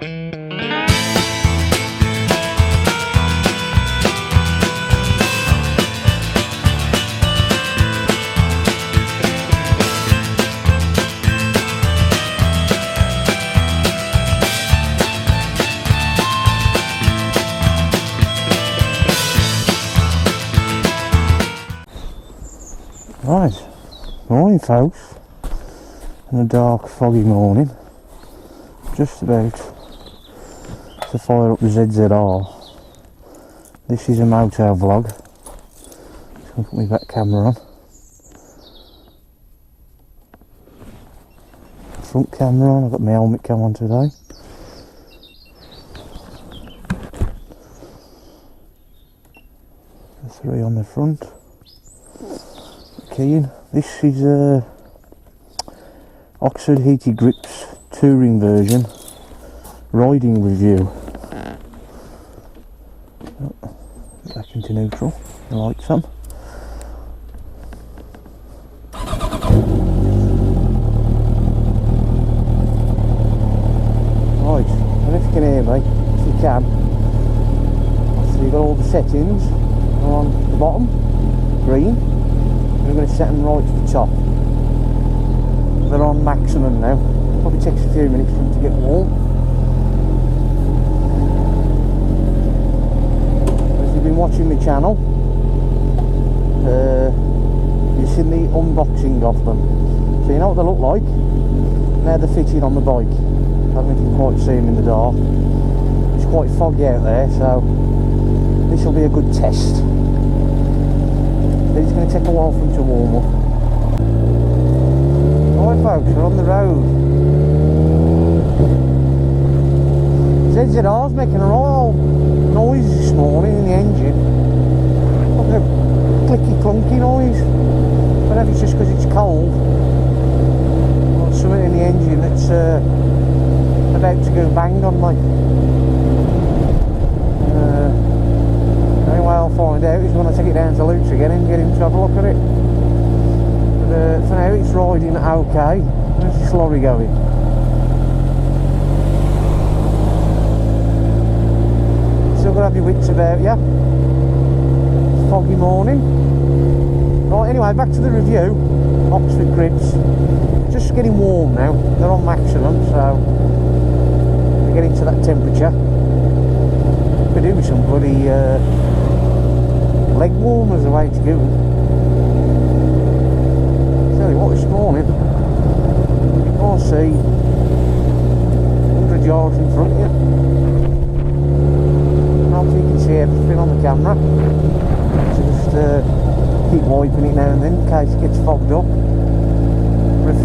Right, morning folks, on a dark foggy morning, just about to fire up the ZZR. This is a MOTOVLOG, just going to put my back camera on, front camera on, I've got my helmet cam on today. The 3 on the front. This is Oxford Heated Grips touring version riding review. Back into neutral, the lights on. Right, I don't know if you can hear me, if you can. So you've got all the settings on the bottom, green. We're going to set them right to the top. They're on maximum now. Probably takes a few minutes for them to get warm. If you've been watching my channel, you've seen the unboxing of them. So you know what they look like. Now they're fitted on the bike. I don't know if you can quite see them in the dark. It's quite foggy out there, so this will be a good test. It's going to take a while for them to warm up. Alright folks, we're on the road. ZZR's making a right old noise this morning in the engine. Like a clicky clunky noise. I don't know if it's just because it's cold or something in the engine that's about to go bang on me. Anyway, I'll find out. He's going to take it down to Luke's again and get him to have a look at it. But for now, it's riding okay. Where's this lorry going? Still got to have your wits about you. It's a foggy morning. Right, anyway, back to the review. Oxford grips. Just getting warm now. They're on maximum, so we're getting to that temperature. Could do with some bloody leg warmers the way to go. Tell you what, this morning you can't see 100 yards in front of you. I don't think you can see everything on the camera, so just keep wiping it now and then in case it gets fogged up. But if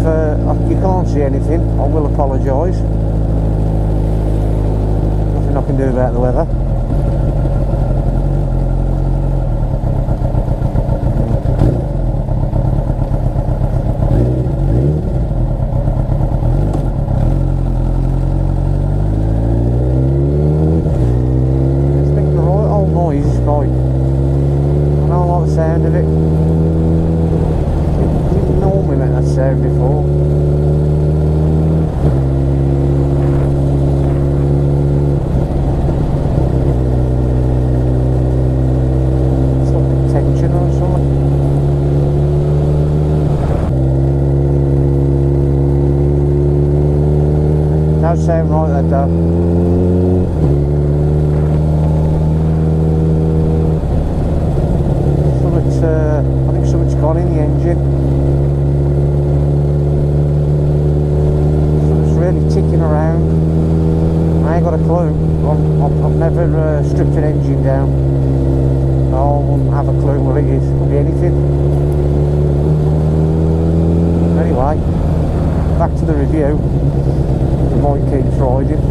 you can't see anything, I will apologise. Nothing I can do about the weather. Sound of it. Didn't normally make that sound before. It's like a tension or something. No sound right that though. I think something's gone in the engine. Something's really ticking around. I ain't got a clue. I've never stripped an engine down. I wouldn't have a clue what it is. Could be anything. Anyway, back to the review. The bike keeps riding.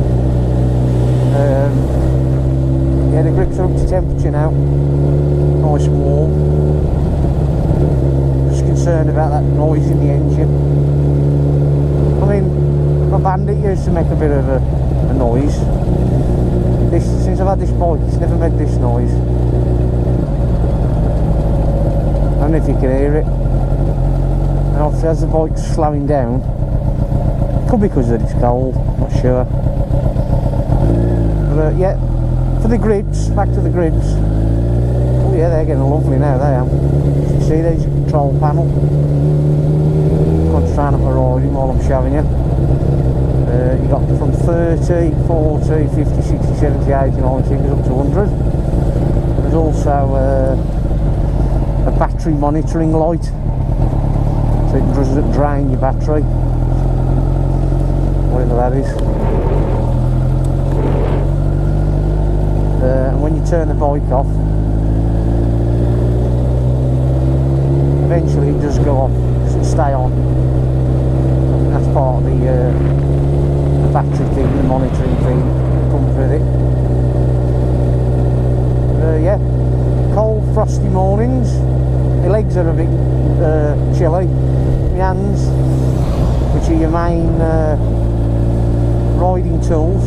Yeah, the grips are up to temperature now. Nice and warm. Just concerned about that noise in the engine. I mean, my Bandit used to make a bit of a noise. Since I've had this bike, it's never made this noise. I don't know if you can hear it. And obviously as the bike's slowing down, it could be because that it's cold, I'm not sure. yeah, for the grips, back to the grips. Oh yeah, they're getting lovely now, they are. You can see there's a control panel. Concentrating up the riding while I'm showing you. You got from 30, 40, 50, 60, 70, 80, 90, it goes up to 100. There's also a battery monitoring light, so it doesn't drain your battery, whatever that is. And when you turn the bike off, eventually it does go off, it doesn't stay on. That's part of the battery thing, the monitoring thing that comes with it. Yeah, cold frosty mornings. My legs are a bit chilly. My hands, which are your main riding tools,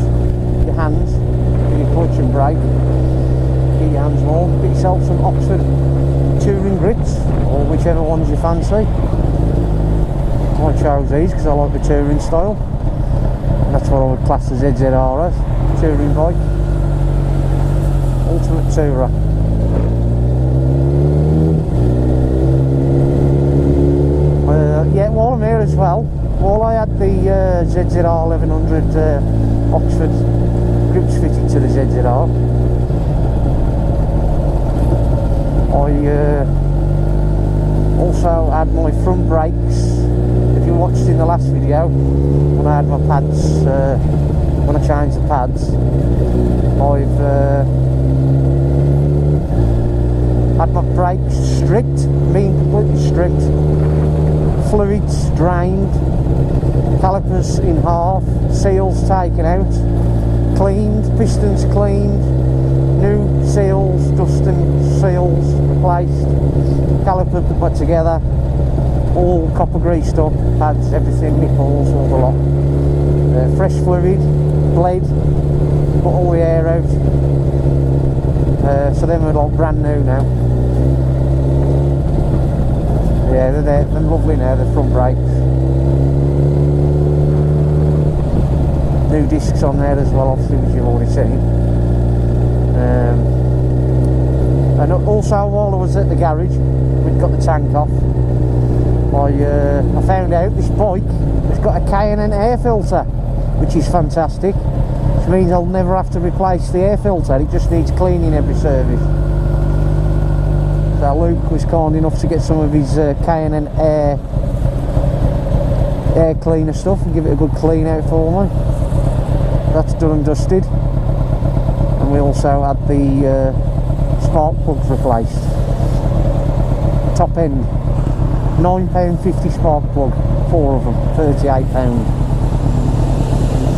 your hands, your clutch and brake, keep your hands warm. Get yourself some Oxford touring grips, or whichever ones you fancy. I chose these because I like the touring style. That's what I would class the ZZR as, touring bike, ultimate tourer. Yeah, while I'm here as well, while I had the ZZR 1100 Oxford grips fitted to the ZZR, I also had my front brakes. If you watched in the last video, when I had my pads, when I changed the pads, I've had my brakes stripped, being completely stripped, fluids drained, calipers in half, seals taken out, cleaned, pistons cleaned, new seals, dusting seals replaced, calipers put together, all copper greased up, pads, everything, nipples, all the lot. Fresh fluid, bled, put all the air out. So them are like brand new now. Yeah, they're lovely now, the front brakes. New discs on there as well, obviously, which you've already seen. And also, while I was at the garage, we'd got the tank off. I found out this bike has got a K&N air filter, which is fantastic, which means I'll never have to replace the air filter. It just needs cleaning every service. So Luke was kind enough to get some of his K&N air cleaner stuff and give it a good clean out for me. That's done and dusted. And we also had the spark plugs replaced, top end. £9.50 spark plug, 4 of them, £38.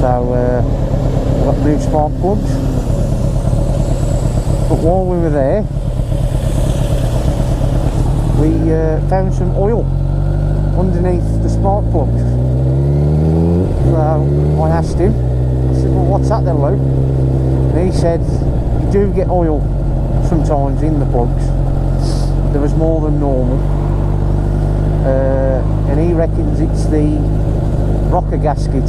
So I've got new spark plugs. But while we were there, we found some oil underneath the spark plugs. So I asked him, I said, well, what's that then, Luke? And he said, you do get oil sometimes in the plugs. There was more than normal. And he reckons it's the rocker gasket.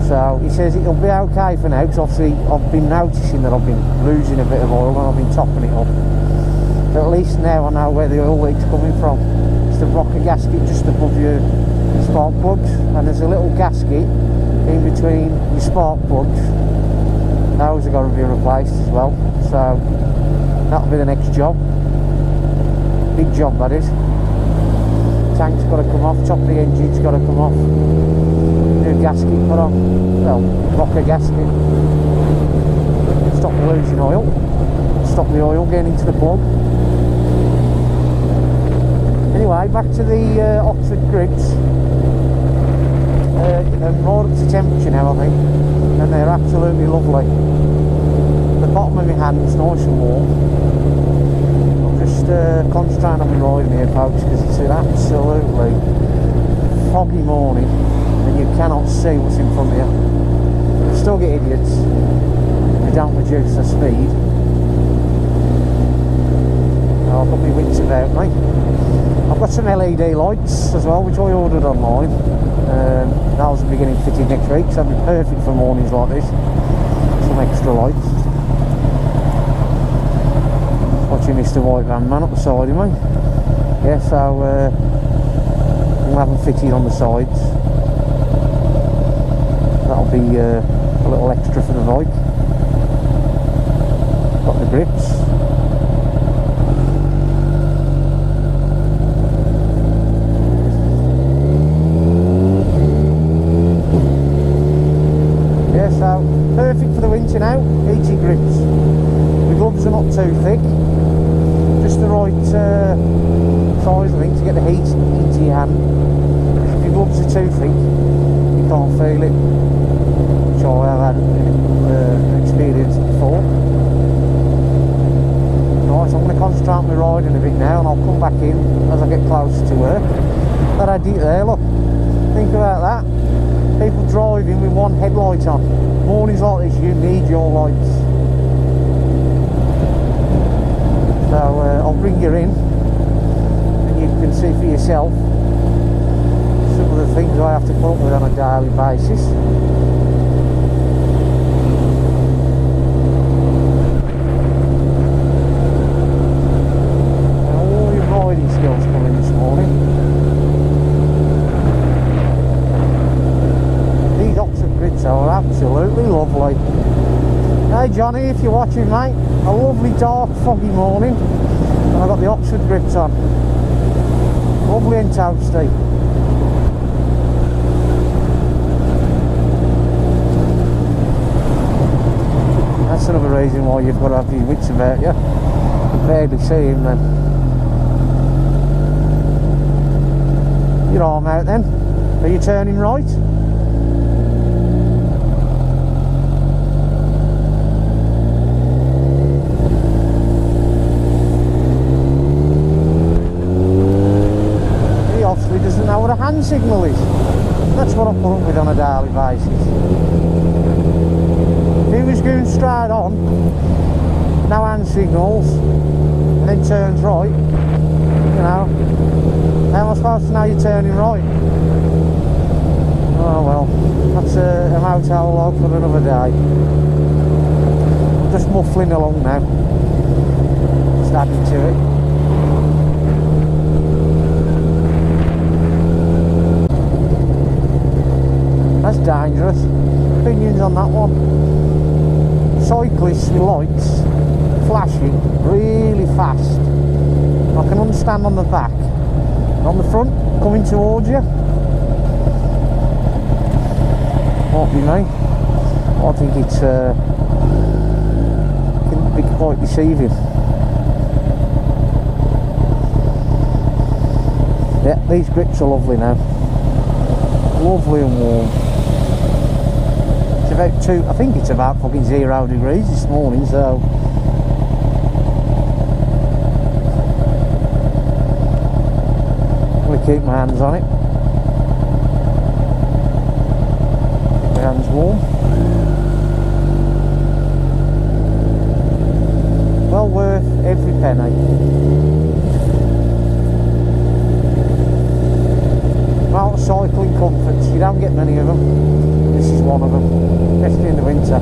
So he says it'll be okay for now, because obviously I've been noticing that I've been losing a bit of oil when I've been topping it up. But at least now I know where the oil leak's coming from. It's the rocker gasket just above your spark plugs, and there's a little gasket in between your spark plugs. Those are going to be replaced as well. So that'll be the next job. Big job that is. Tank's got to come off, top of the engine's got to come off, new gasket put on, well, rocker gasket. Stop losing oil, stop the oil getting into the plug. Anyway, back to the Oxford grips. They're right up to temperature now, I think, and they're absolutely lovely. The bottom of my hand's nice and warm. Just concentrating on my riding here, folks, because it's an absolutely foggy morning and you cannot see what's in front of you. You'll still get idiots if you don't reduce the speed. I've got my wits about me. I've got some LED lights as well, which I ordered online. Those will be getting fitted next week, so it'll be perfect for mornings like this. some extra lights. Watching Mr. White Van Man up the side of me. Yeah, so we'll have them fitted on the sides. That'll be a little extra for the bike. Got the grips. Yeah, so perfect for the winter now. Easy grips. The gloves are not too thick. Just the right size, I think, to get the heat into your hand. If your gloves are too thick, you can't feel it, which I have had experience before. Right, so I'm going to concentrate on my riding a bit now, and I'll come back in as I get closer to work. That I did there, look, think about that. People driving with one headlight on. Mornings like this, you need your lights. So I'll bring you in and you can see for yourself some of the things I have to put up with on a daily basis. And all your riding skills come in this morning. These Oxford grips are absolutely lovely. Hey Johnny, if you're watching, mate, a lovely dark foggy morning and I've got the Oxford grips on. Lovely and toasty. That's another reason why you've got to have your wits about you. You can barely see him then. Your arm out then. Are you turning right? Doesn't know what a hand signal is. That's what I put up with on a daily basis. If he was going straight on, no hand signals, and then turns right, you know, how am I supposed to know you're turning right? Oh well, that's a MOTOVLOG for another day. I'm just muffling along now, just adding to it. That's dangerous. Opinions on that one. Cyclists with lights flashing really fast. I can understand on the back. On the front, coming towards you. Might be me. I think it's can be quite deceiving. Yeah, these grips are lovely now. Lovely and warm. About I think it's about fucking 0 degrees this morning, so I'm going to keep my hands on it. Keep my hands warm. Well worth every penny. Motorcycling comforts, you don't get many of them. This is one of them, especially in the winter.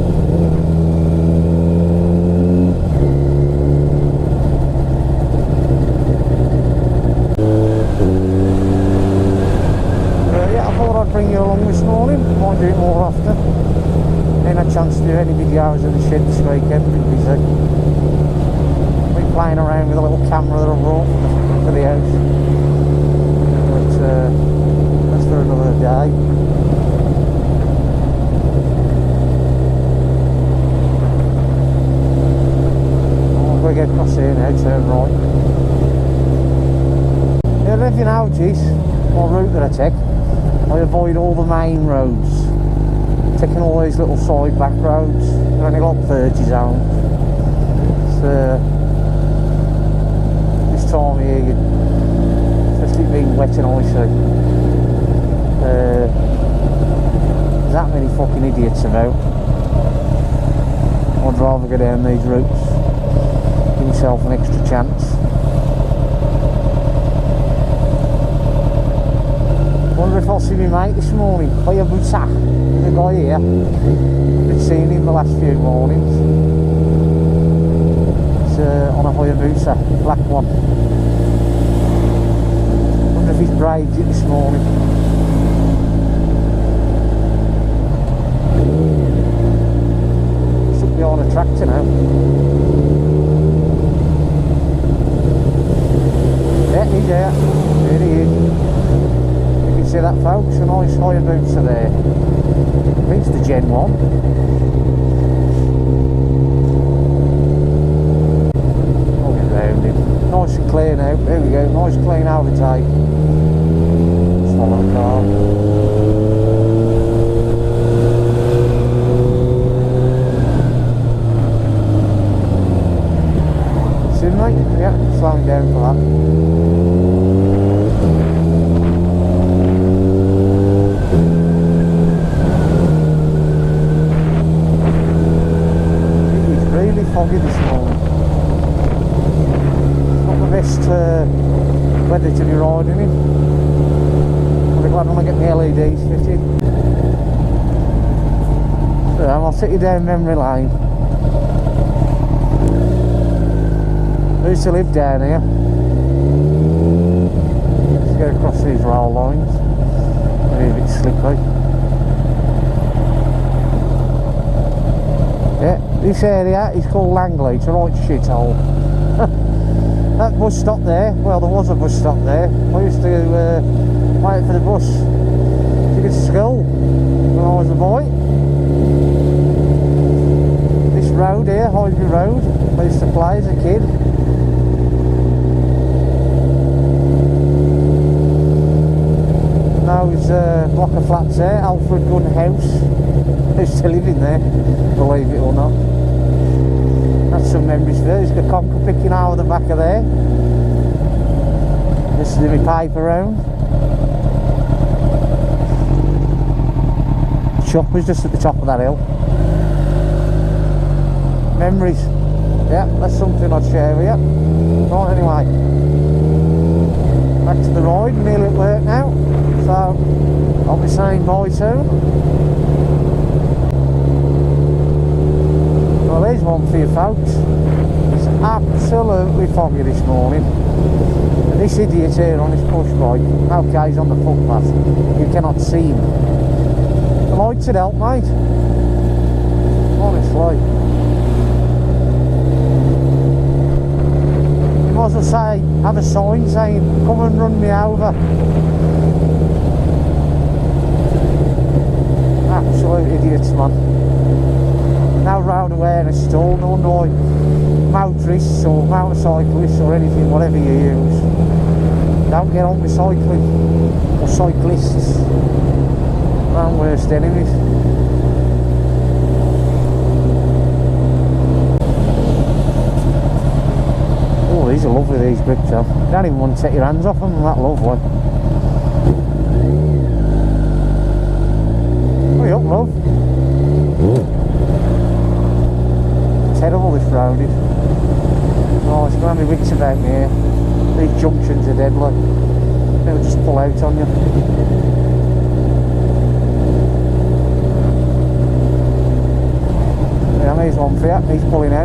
Yeah, I thought I'd bring you along this morning. Might do it more often. Ain't had a chance to do any videos in the shed this weekend, been busy. Been playing around with a little camera that I brought for the house. But that's for another day. Get across here now, turn right. Yeah, if you notice, my route that I take, I avoid all the main roads, taking all these little side back roads. They're only got 30 zones. So this time of year, especially being wet and icy, there's that many fucking idiots about. I'd rather go down these routes. Give myself an extra chance. Wonder if I'll see my mate this morning. Hayabusa. There's a guy here. It's seen him the last few mornings. It's on a Hayabusa, black one. Wonder if he's braved it this morning. It's up behind a tractor now. Yeah, he's there. There he is. You can see that, folks, a nice Hayabusa there. I think it's the Gen 1. Nice and clear now. There we go. Nice clean overtake. Follow the car. See, mate? Yeah, slowing down for that. It's really foggy this morning. Best weather to be riding in. I'll be glad when I get my LEDs fitted. So I'll take you down memory lane. I used to live down here. Let's go across these rail lines. Maybe a bit slippery. Yeah, this area is called Langley. It's a right shithole. That bus stop there, well, there was a bus stop there. I used to wait for the bus to get to school when I was a boy. This road here, Highbury Road, I used to play as a kid. Now there's a block of flats there, Alfred Gunn House. I used to live in there, believe it or not. That's some memories there. There's got conker picking out of the back of there. This is my pipe around. Shop was just at the top of that hill. Memories. Yeah, that's something I'd share with you. Right, anyway. Back to the ride, nearly at work now. So, I'll be saying bye soon. Well, there's one for you, folks. It's absolutely foggy this morning. And this idiot here on his push bike, okay, he's on the footpath. You cannot see him. The lights would help, mate. Honestly. You might as well say, have a sign saying, come and run me over. Absolute idiots, man. Now road awareness at all, no wonder why motorists or motorcyclists or anything, whatever you use, don't get on with cycling or cyclists. They're our worst enemies. Oh, these are lovely, these grips are. You don't even want to take your hands off them, that lovely. Hurry up, love. Terrible this road is. Oh, it's going to be wits about me here. These junctions are deadly. They'll just pull out on you. Yeah, here's one for you. He's pulling out.